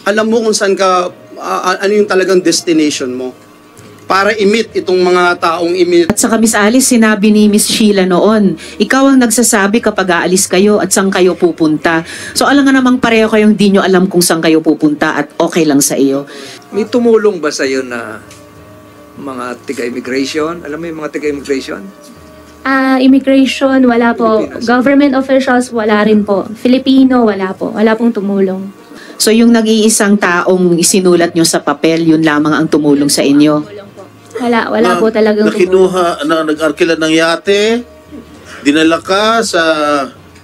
alam mo kung saan ka, ano yung talagang destination mo. Para i-meet itong mga taong i-meet. At saka Miss Alice, sinabi ni Miss Sheila noon, ikaw ang nagsasabi kapag aalis kayo at saan kayo pupunta. So alam nga namang pareho kayong di nyo alam kung saan kayo pupunta at okay lang sa iyo. May tumulong ba sa'yo na mga taga-immigration? Alam mo yung mga taga-immigration? Immigration, wala po. Pilipinas. Government officials, wala rin po. Filipino, wala po. Wala pong tumulong. So yung nag-iisang taong isinulat nyo sa papel, yun lamang ang tumulong sa inyo. Wala po talagang tumulong. Nakinuha, nag-arkila ng yate, dinala ka sa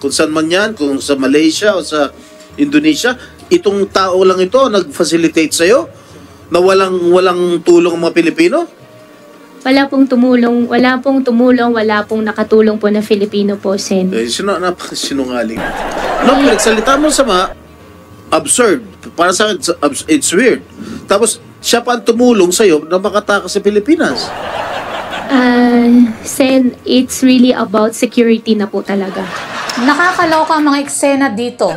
kung saan man yan, kung sa Malaysia o sa Indonesia, itong tao lang ito nag-facilitate sa'yo na walang tulong ang mga Pilipino? Wala pong tumulong, wala pong nakatulong po na Filipino po, Sen. Napakasinungaling. No, pinagsalita mo sa mga absurd. Para sa akin, it's weird. Tapos, siya pa ang tumulong sa'yo na makatakas sa Pilipinas. Sen, it's really about security na po talaga. Nakakaloka ang mga eksena dito.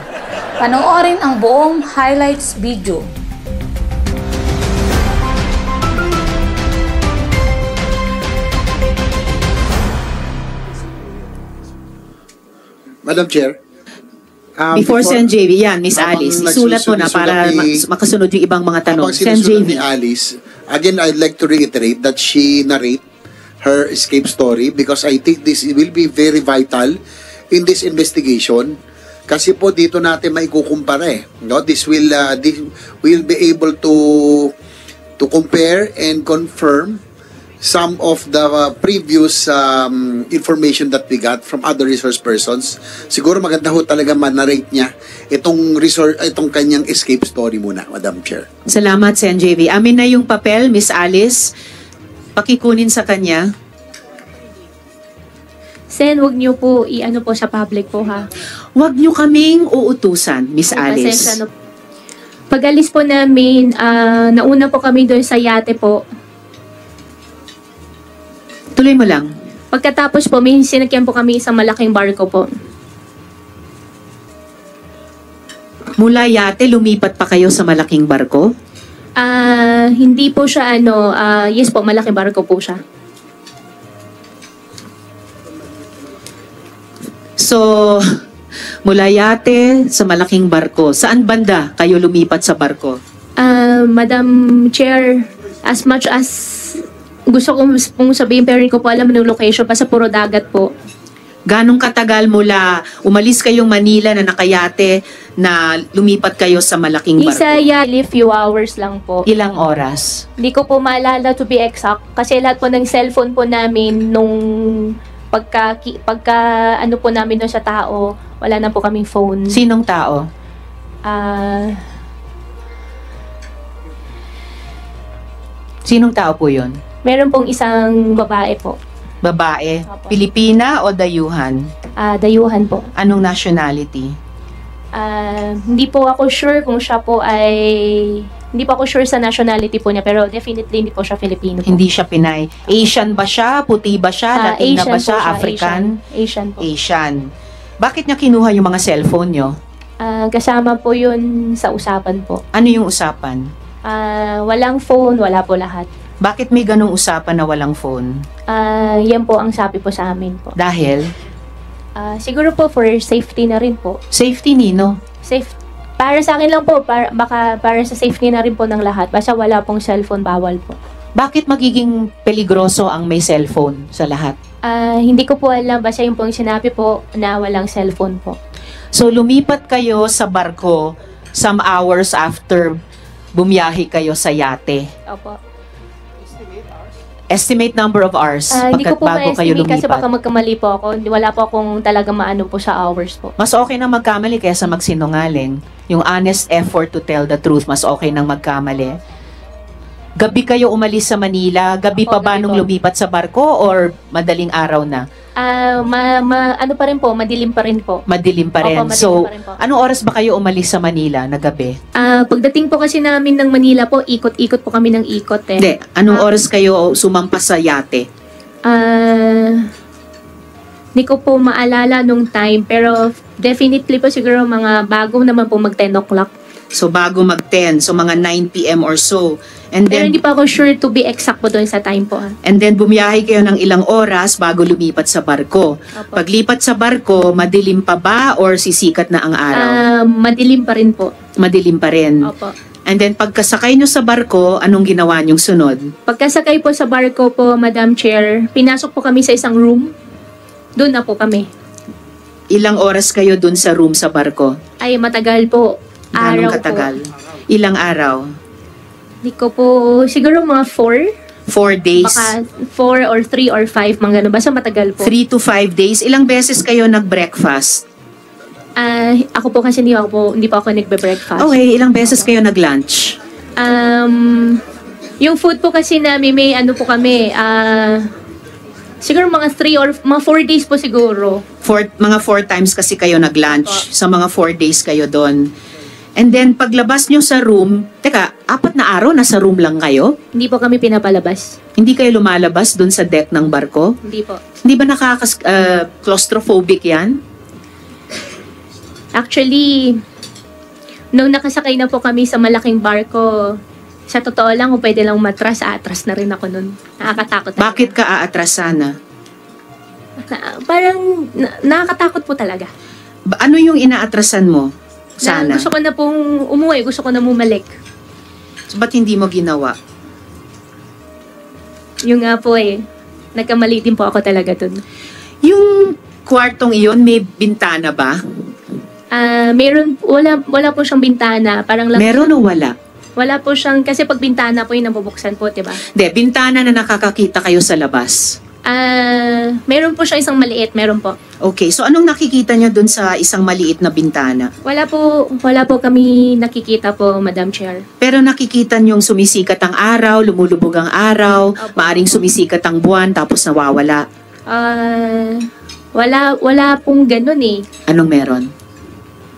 Panoorin ang buong highlights video. Madam Chair. Before Sen JV, yan, Miss Alice, isulat mo na para makasunod yung ibang mga tanong. Sen JV. Ni Alice, again, I'd like to reiterate that she narrate her escape story because I think this will be very vital in this investigation. Kasi po dito natin maikukumpara eh. No? This will be able to compare and confirm some of the previous information that we got from other resource persons. Siguro maganda ho talaga man-narrate niya itong kanyang escape story muna, Madam Chair. Salamat, Sen JV. Amin na yung papel, Miss Alice. Pakikunin sa kanya. Sen, wag niyo po i-ano po sa public po, ha? Huwag nyo kaming uutusan, Miss Alice. Pasensya na po. Pag-alis po namin, nauna po kami doon sa yate po. Tuloy mo lang. Pagkatapos po, may sinakyan po kami isang malaking barko po. Mula yate, lumipat pa kayo sa malaking barko? Hindi po siya yes po, malaking barko po siya. So, mula yate sa malaking barko. Saan banda kayo lumipat sa barko? Madam Chair, as much as gusto ko pong sabihin, pero hindi ko po alam yung location, basta puro dagat po. Ganong katagal mula umalis kayong Manila na nakayate na lumipat kayo sa malaking barko? Isaya, few hours lang po. Ilang oras? Hindi ko po maalala to be exact, kasi lahat po ng cellphone po namin nung pagka ano po namin doon sa tao, wala na po kaming phone. Sinong tao? Sinong tao po yun? Meron pong isang babae po. Babae? Opo. Pilipina o dayuhan? Dayuhan po. Anong nationality? Hindi po ako sure kung siya po ay... Hindi po ako sure sa nationality po niya, pero definitely hindi po siya Filipino po. Hindi siya Pinay. Asian ba siya? Puti ba siya? Latina Asian ba po siya? siya, African? Asian po. Asian. Bakit niya kinuha yung mga cellphone niyo? Kasama po yun sa usapan po. Ano yung usapan? Walang phone, wala po lahat. Bakit may ganong usapan na walang phone? Yan po ang sabi po sa amin po. Dahil? Siguro po for safety na rin po. Safety nino? Para sa akin lang po, para sa safety na rin po ng lahat. Basta wala pong cellphone, bawal po. Bakit magiging peligroso ang may cellphone sa lahat? Hindi ko po alam, basta yung pong sinabi po na walang cellphone po. So lumipat kayo sa barko some hours after bumiyahe kayo sa yate. Opo. Estimate number of hours Hindi ko po bago kayo ma-estimate kasi lumipat. baka magkamali po ako. Wala po akong talaga maano po sa hours po. Mas okay na magkamali kaysa magsinungaling. Yung honest effort to tell the truth, mas okay nang magkamali. Gabi kayo umalis sa Manila? Gabi pa ba Gabi nung po. lumipat sa barko or madaling araw na? Ano pa rin po, madilim pa rin po. Madilim pa rin. Opo, madilim So, pa rin po. anong oras ba kayo umalis sa Manila na gabi? Pagdating po kasi namin ng Manila po, ikot-ikot po kami ng ikot eh. Hindi. Anong oras kayo sumampas sa yate? Hindi ko po maalala nung time, pero definitely po siguro mga bago naman po mag 10 o'clock. So bago mag-10, so mga 9 p.m. or so. And Pero then hindi pa ako sure to be exact po doon sa time po. And then bumiyahe kayo ng ilang oras bago lumipat sa barko. Opo. Paglipat sa barko, madilim pa ba or sisikat na ang araw? Madilim pa rin po. Madilim pa rin. Opo. And then pagkasakay nyo sa barko, anong ginawa nyong sunod? Pagkasakay po sa barko po, Madam Chair, pinasok po kami sa isang room. Doon na po kami. Ilang oras kayo dun sa room sa barko? Ay, matagal po. Ganong Araw katagal? po. Ilang araw? Hindi ko po, siguro mga 4. 4 days? Baka 4 or 3 or 5, mga ganun. Basta matagal po. 3 to 5 days? Ilang beses kayo nag-breakfast? Ako po kasi hindi pa ako nagbe-breakfast. Okay, ilang beses kayo nag-lunch? Yung food po kasi namin, may ano po kami, siguro mga 3 or mga 4 days po siguro. Mga 4 times kasi kayo nag-lunch. Sa mga 4 days kayo doon. And then, paglabas nyo sa room, teka, 4 na araw, nasa room lang kayo? Hindi po kami pinapalabas. Hindi kayo lumalabas doon sa deck ng barko? Hindi po. Hindi ba claustrophobic yan? Actually, nung nakasakay na po kami sa malaking barko, sa totoo lang, kung pwede lang atras na rin ako nun. Nakakatakot. talaga. Bakit ka aatras sana? Parang nakakatakot po talaga. Ano yung inaatrasan mo? Na Sana. gusto ko na pong umuwi, gusto ko na bumalik. So, ba't hindi mo ginawa? Yung nga po nagkamali din po ako talaga dun. Yung kwartong iyon, may bintana ba? Wala po siyang bintana. Parang lang, Meron o wala? wala po siyang, kasi pag bintana po yung nabubuksan po, diba? Hindi, bintana na nakakakita kayo sa labas. Meron po siyang isang maliit, meron po. Okay, so anong nakikita nyo dun sa isang maliit na bintana? Wala po kami nakikita po, Madam Chair. Pero nakikita nyong sumisikat ang araw, lumulubog ang araw, Opo. maaring sumisikat ang buwan, tapos nawawala. Wala pong ganun eh. Anong meron?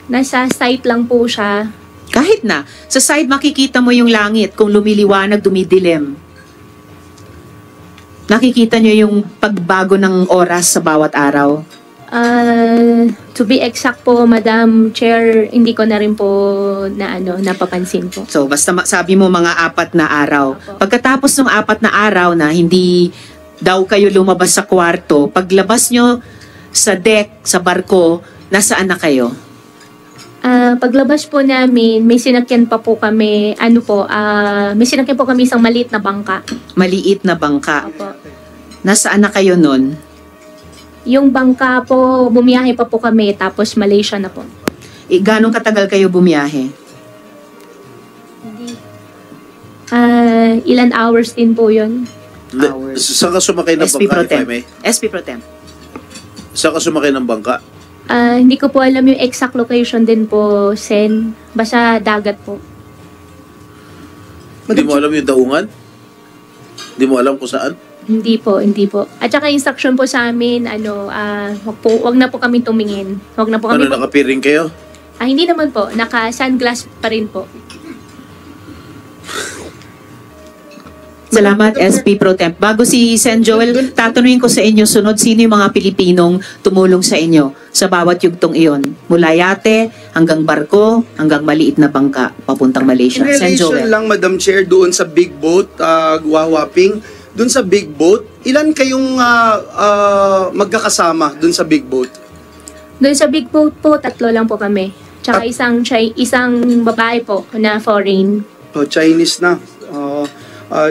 Nasa site lang po siya. Kahit na, sa side makikita mo yung langit, kung lumiliwanag, dumidilim. Nakikita nyo yung pagbago ng oras sa bawat araw. To be exact po, Madam Chair, hindi ko na rin po napapansin po. So, basta sabi mo mga 4 na araw. Opo. Pagkatapos ng 4 na araw na hindi daw kayo lumabas sa kwarto, paglabas nyo sa deck, sa barko, nasaan na kayo? Paglabas po namin, may sinakyan pa po kami, may sinakyan po kami isang maliit na bangka. Maliit na bangka. Opo. Nasaan na kayo nun? Yung bangka po, bumiyahe pa po kami, tapos Malaysia na po. Ganong katagal kayo bumiyahe? Ilan hours din po yun. Hours. Saan ka sumakay ng SP Pro bangka, if I Temp. may? SP Pro Temp. Saan ka sumakay ng bangka? Hindi ko po alam yung exact location din po, Sen. Basta dagat po. Hindi mo alam yung daungan? Hindi mo alam kung saan? Hindi po. At saka instruction po sa amin, wag na po kami tumingin. Wag na po kami. Nakapiring kayo? Hindi naman po. Naka-sunglass pa rin po. Salamat, SP Pro Temp. Bago si Sen Joel, tatanungin ko sa inyo sunod, sino yung mga Pilipinong tumulong sa inyo sa bawat yugtong iyon? Mula yate, hanggang barko, hanggang maliit na bangka, papuntang Malaysia. In Sen relation Joel. lang, Madam Chair, doon sa big boat, Guwawaping, doon sa big boat, ilan kayong magkakasama doon sa big boat? Doon sa big boat po, 3 lang po kami. Tsaka isang babae po na foreign. Chinese na.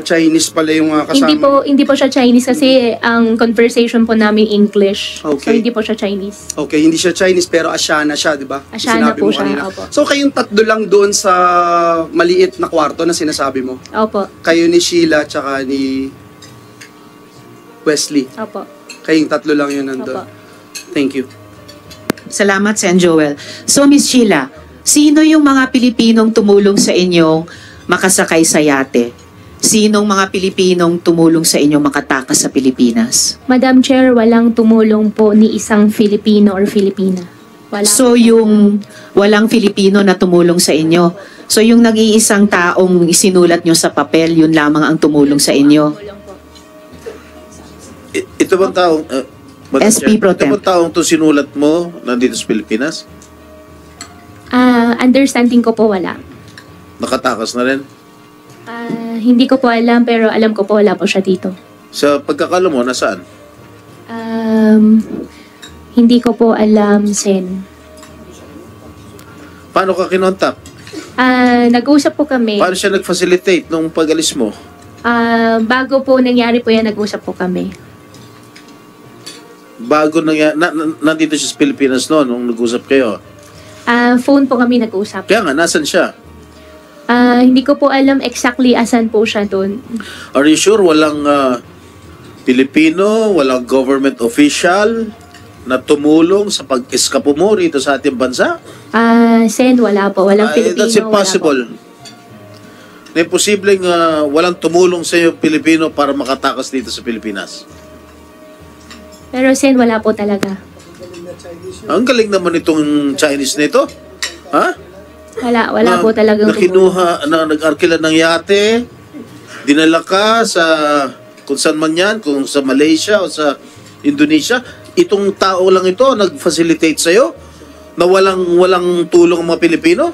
Chinese pala yung kasama. Hindi po siya Chinese kasi ang conversation po namin English. So Okay. hindi po siya Chinese. Okay, hindi siya Chinese pero Asiana siya, di ba? Asiana Sinabi po mo siya, kanina. opo. So kayong 3 lang doon sa maliit na kwarto na sinasabi mo? Opo. Kayo ni Sheila tsaka ni Wesley. Opo. Kayong 3 lang yun nandun. Opo. Thank you. Salamat, Sen Joel. So, Miss Sheila, sino yung mga Pilipinong tumulong sa inyong makasakay sa yate? Sinong mga Pilipinong tumulong sa inyong makatakas sa Pilipinas? Madam Chair, walang tumulong po ni isang Filipino or Filipina. Wala. So, yung walang Filipino na tumulong sa inyo. So, yung nag-iisang taong isinulat nyo sa papel, yun lamang ang tumulong sa inyo. Tumulong po. Ito bang taong... Madam SP Chair, Pro ito Temp. bang taong to sinulat mo nandito sa Pilipinas? Understanding ko po wala. Nakatakas na rin. Hindi ko po alam, pero alam ko po wala po siya dito. Sa pagkakala mo, nasaan? Hindi ko po alam, Sen. Paano ka kinontak? Nag-usap po kami. Paano siya nag-facilitate nung pag-alis mo? Bago po nangyari po yan, nag-usap po kami. Bago nandito siya sa Pilipinas noon nung nag-usap kayo. Phone po kami nag-usap. Kaya nga, nasan siya? Hindi ko po alam exactly asan po siya doon. Are you sure walang Pilipino, walang government official na tumulong sa pag-eskapo mo rito sa ating bansa? Sen, wala po. Walang Pilipino. That's impossible. Na imposibleng walang tumulong sa iyo Pilipino para makatakas dito sa Pilipinas. Pero Sen, wala po talaga. Ang galing naman itong Chinese nito. Ha? Wala po talagang Nakinuha, nag-arkila ng yate, dinala ka sa kung saan man yan, kung sa Malaysia o sa Indonesia. Itong tao lang ito nag-facilitate sa'yo na walang tulong ang mga Pilipino?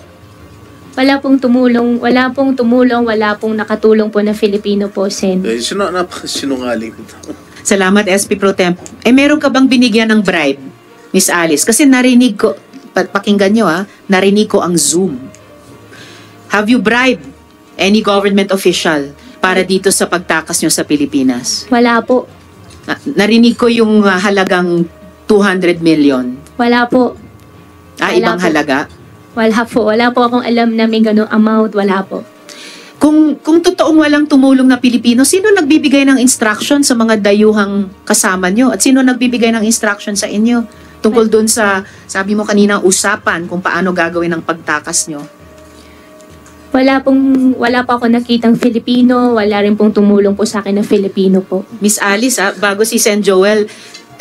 Wala pong tumulong, wala pong nakatulong po na Filipino po, Sen. Sinungaling ito. Salamat, SP Pro Temp. Meron ka bang binigyan ng bribe, Miss Alice? Kasi narinig ko, pakinggan nyo narinig ko ang Zoom. Have you bribed any government official para dito sa pagtakas nyo sa Pilipinas? Wala po. Narinig ko yung halagang 200 million. Wala po. Ibang po. halaga? Wala po. Wala po akong alam na may ganung amount. Wala po. Kung totoong walang tumulong na Pilipino, sino nagbibigay ng instruction sa mga dayuhang kasama nyo? At sino nagbibigay ng instruction sa inyo? Tungkol dun sa, sabi mo kanina, usapan kung paano gagawin ang pagtakas nyo. Wala po ako nakitang Filipino. Wala rin pong tumulong po sa akin na Filipino po. Miss Alice, bago si Sen Joel,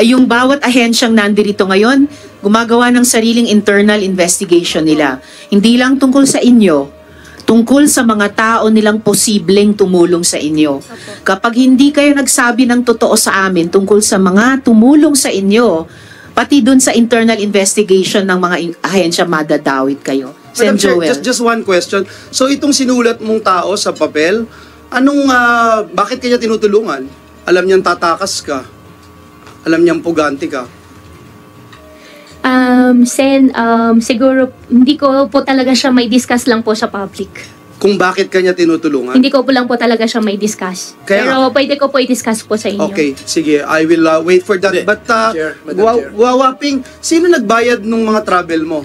yung bawat ahensyang nandirito ngayon, gumagawa ng sariling internal investigation nila. Hindi lang tungkol sa inyo, tungkol sa mga tao nilang posibleng tumulong sa inyo. Kapag hindi kayo nagsabi ng totoo sa amin tungkol sa mga tumulong sa inyo, pati dun sa internal investigation ng mga ahensya, madadawit kayo. Sen Madam Chair, Joel. just one question. So itong sinulat mong tao sa papel, bakit kanya tinutulungan? Alam niyang tatakas ka. Alam niyang puganti ka. Sen, siguro hindi ko po talaga siya may discuss lang po sa public. Kung bakit kanya tinutulungan? Hindi ko po lang po talaga siya may discuss. Pero pwede ko po i-discuss po sa inyo. Okay, sige. I will wait for that. Hindi. But, Chair, Madam Chair. Wawaping, sino nagbayad nung mga travel mo?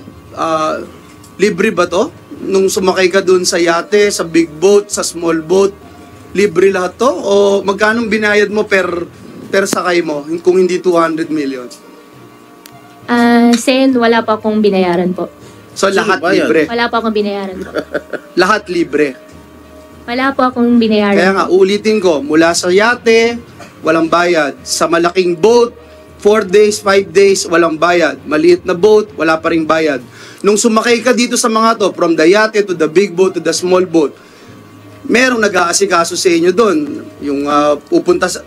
Libre ba to? Nung sumakay ka dun sa yate, sa big boat, sa small boat, libre lahat to? O magkano binayad mo per sakay mo kung hindi 200 million? Sen, wala pa akong binayaran po. So lahat bayad? libre? Wala pa akong binayaran po. Lahat libre? Wala po akong binayaran. Kaya nga, ulitin ko, mula sa yate, walang bayad. Sa malaking boat, 4 days, 5 days, walang bayad. Maliit na boat, wala pa ring bayad. Nung sumakay ka dito sa mga to, from the yate to the big boat to the small boat, merong nag-aasikaso sa inyo doon. Yung pupunta sa,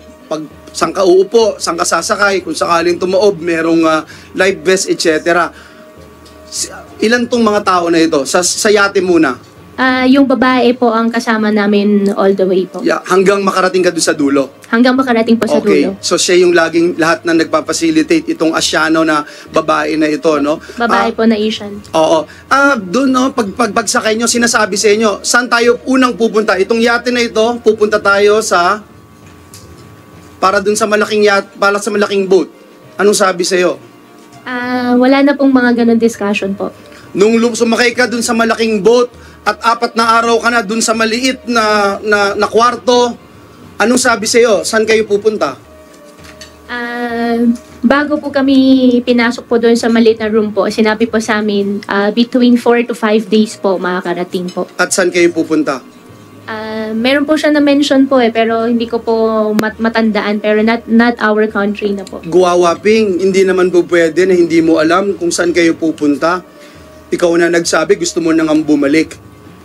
saan ka uupo, saan ka sasakay, kung sakaling tumaob, merong life vest, etc. Ilan tong mga tao na ito? Sa yate muna. Yung babae po ang kasama namin all the way po. Yeah, hanggang makarating ka doon sa dulo. Hanggang makarating po sa dulo. So siya yung laging lahat na nagpapacilitate itong Asyano na babae na ito, no? Babae po na Asian. Oo. Doon, no, pagsakay nyo, sinasabi sa inyo, saan tayo unang pupunta? Itong yate na ito, pupunta tayo para doon sa malaking yate, para sa malaking boat. Anong sabi sa iyo? Wala na pong mga ganun discussion po. Nung sumakay ka doon sa malaking boat at 4 na araw ka na doon sa maliit na kwarto, anong sabi sa iyo? Saan kayo pupunta? Bago po kami pinasok po doon sa maliit na room po, sinabi po sa amin, between 4 to 5 days po makakarating po. At saan kayo pupunta? Meron po siya na-mention po pero hindi ko po matandaan, pero not our country na po. Guwawaping, hindi naman po pwede na hindi mo alam kung saan kayo pupunta. Ikaw na nagsabi, gusto mo nang bumalik.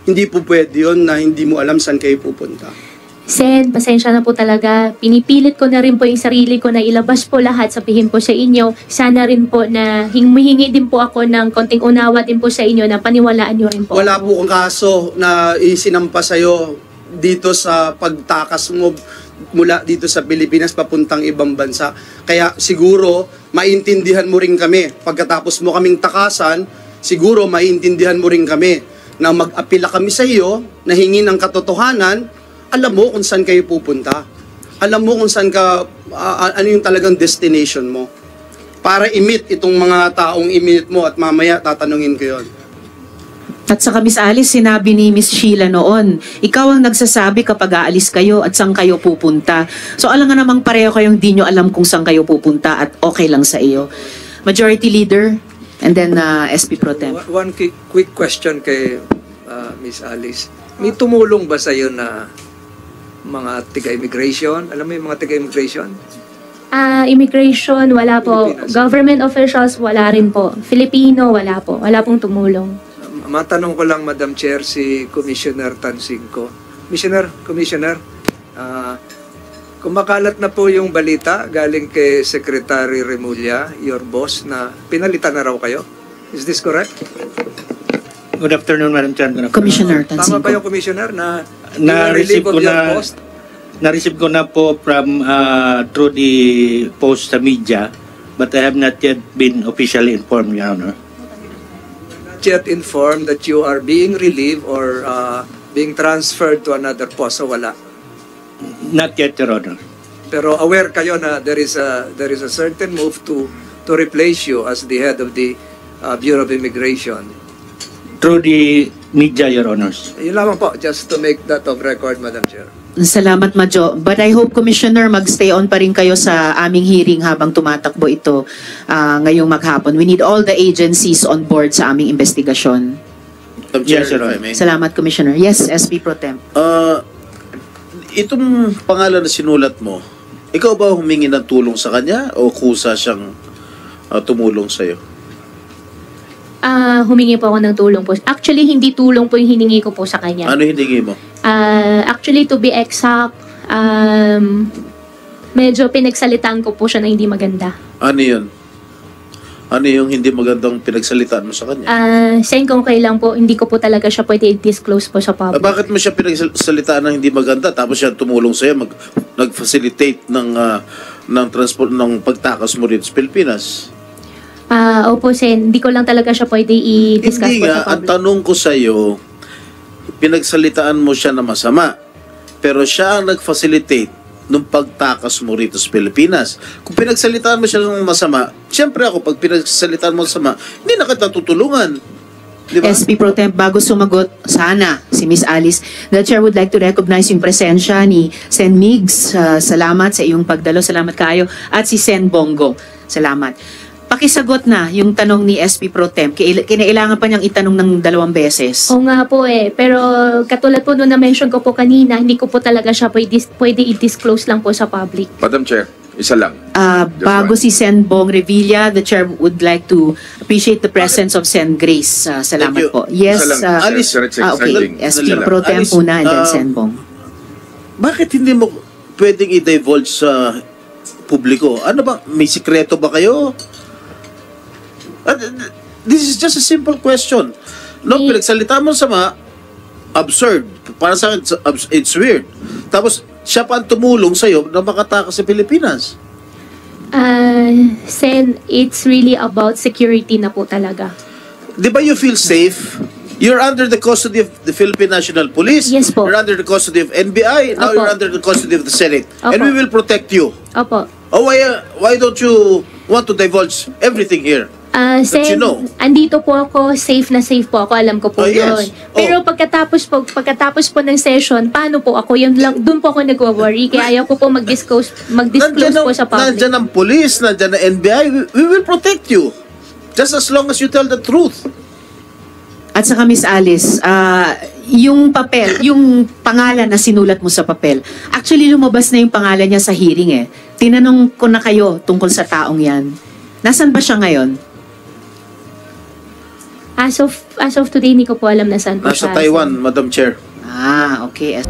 Hindi po pwede yun na hindi mo alam saan kayo pupunta. Sen, pasensya na po talaga. Pinipilit ko na rin po yung sarili ko na ilabas po lahat, sabihin po sa inyo. Sana rin po na humihingi din po ako ng konting unawa din po sa inyo na paniwalaan nyo rin po. Wala po kang kaso na isinampa sa'yo dito sa pagtakas mo mula dito sa Pilipinas papuntang ibang bansa. Kaya siguro maintindihan mo rin kami. Pagkatapos mo kaming takasan, siguro maintindihan mo rin kami na mag-apila kami sa iyo, na hingi ng katotohanan. Alam mo kung saan kayo pupunta. Alam mo kung saan ka, ano yung talagang destination mo. Para i-meet itong mga taong i-meet mo at mamaya tatanungin ko yun. At saka Miss Alice, sinabi ni Miss Sheila noon, ikaw ang nagsasabi kapag aalis kayo at saan kayo pupunta. So alam nga namang pareho kayong di nyo alam kung saan kayo pupunta at okay lang sa iyo. Majority Leader and then SP Pro Tem. One quick question kay Miss Alice. May tumulong ba sa'yo na mga taga-immigration? Alam mo yung mga taga-immigration? Immigration, wala po. Pilipinas. Government officials, wala rin po. Filipino, wala po. Wala pong tumulong. Matanong ko lang, Madam Chair, si Commissioner Tansingco. Commissioner, kumakalat na po yung balita galing kay Secretary Remulla, your boss, na pinalitan na raw kayo. Is this correct? Good afternoon, Madam Chair. Good afternoon. Commissioner Tama ba Tansingco. yung Commissioner na Na-receive relieve of ko your na post? na-receive ko na po from through the post sa media, but I have not yet been officially informed, Your Honor. Not yet informed that you are being relieved or being transferred to another post, so wala. Not yet, Your Honor. Pero aware kayo na there is a certain move to replace you as the head of the Bureau of Immigration. Through the media, Your Honors. Yun lamang po, just to make that of record, Madam Chair. Salamat, Madjo. But I hope, Commissioner, mag-stay on pa rin kayo sa aming hearing habang tumatakbo ito ngayong maghapon. We need all the agencies on board sa aming investigasyon. Madam Chair, Yes, Your if I Honor. may. Salamat, Commissioner. Yes, SP Pro Tem. Itong pangalan na sinulat mo, ikaw ba humingi ng tulong sa kanya o kusa siyang tumulong sa'yo? Humingi po ako ng tulong po. Actually, hindi tulong po yung hiningi ko po sa kanya. Ano hiningi mo? Actually, to be exact, medyo pinagsalitaan ko po siya na hindi maganda. Ano yun? Ano yung hindi magandang pinagsalitaan mo sa kanya? Sen, kung kailan po, hindi ko po talaga siya pwede i-disclose po sa public. Bakit mo siya pinagsalitaan ng hindi maganda tapos siya tumulong sa'yo, nag-facilitate ng transport ng pagtakas mo rito sa Pilipinas? Opo, Sen, hindi ko lang talaga siya pwede i-discuss Hindi po nga, sa ang public. tanong ko sa'yo, pinagsalitaan mo siya na masama, pero siya ang nag-facilitate nung pagtakas mo rito sa Pilipinas. Kung pinagsalitaan mo siya ng masama, siyempre ako, pag pinagsalitaan mo masama, hindi na kita tutulungan. Di ba? SP Pro Temp, bago sumagot, sana, si Miss Alice, the Chair would like to recognize yung presensya ni Sen Migs. Salamat sa iyong pagdalo. Salamat kayo. At si Sen Bongo. Salamat. Pakisagot na yung tanong ni SP Pro Temp. Kinailangan pa niyang itanong ng 2 beses. Oo nga po pero katulad po nung na-mention ko po kanina, hindi ko po talaga siya pwede i-disclose lang po sa public. Madam Chair, isa lang. Bago si Sen Bong Revilla, the Chair would like to appreciate the presence of Sen Grace. Salamat Thank you. po. Yes, Isa lang. Alice, okay. SP Isa lang. Pro Temp Alice, muna and then Sen Bong. Bakit hindi mo pwedeng i-divulge sa publiko? Ano ba? May sikreto ba kayo? This is just a simple question. No, pinagsalita mo sama, absurd. Para sa akin, it's weird. Tapos, siya pa ang tumulong sa'yo na makatakas sa Pilipinas. Sen, it's really about security na po talaga. Di ba you feel safe? You're under the custody of the Philippine National Police. Yes po. You're under the custody of NBI. Now Opo. you're under the custody of the Senate. And Opo. we will protect you. Opo. Oh, why don't you want to divulge everything here? Sen, you know. andito po ako, safe na safe po ako, alam ko Oh, po yes. yun. Pero pagkatapos po ng session, paano po ako? Yun lang, dun po ako nag-worry, kaya ayaw ko po mag-disclose po sa public. Nandyan ang police, nandyan ang NBI. We will protect you. Just as long as you tell the truth. At saka Miss Alice, yung papel, yung pangalan na sinulat mo sa papel, actually lumabas na yung pangalan niya sa hearing eh. Tinanong ko na kayo tungkol sa taong yan. Nasaan ba siya ngayon? As of today, hindi ko po alam na saan po Nasa siya. Taiwan, Madam Chair. Okay.